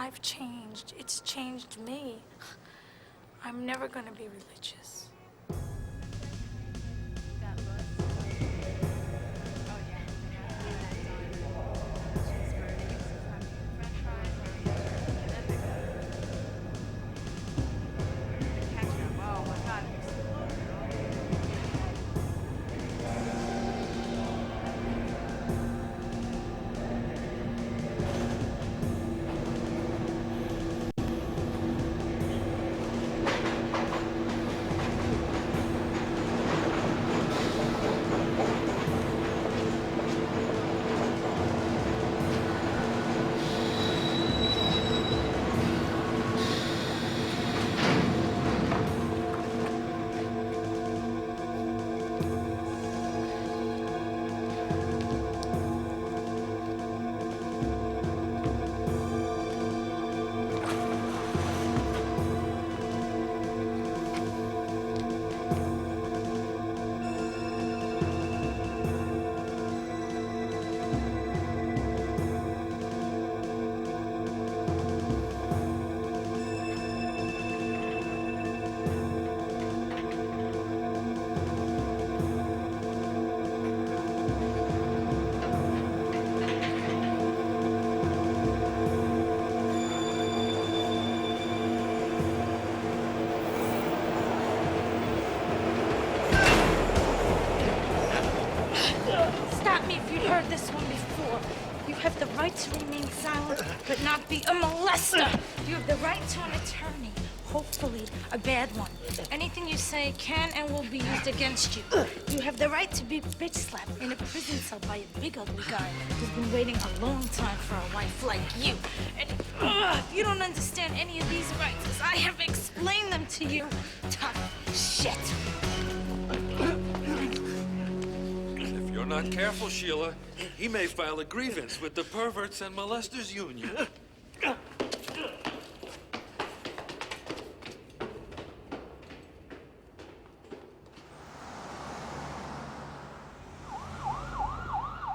I've changed. It's changed me. I'm never gonna be religious. That look. Oh yeah. Cheeseburgers, French fries, ketchup. Oh my God. Stop me if you've heard this one before. You have the right to remain silent, but not be a molester. You have the right to an attorney, hopefully a bad one. Anything you say can and will be used against you. You have the right to be bitch slapped in a prison cell by a big ugly guy who's been waiting a long time for a wife like you. And you don't understand any of these rights, 'cause I have explained them to you. Tough shit. If you're not careful, Sheila, he may file a grievance with the Perverts and Molesters Union.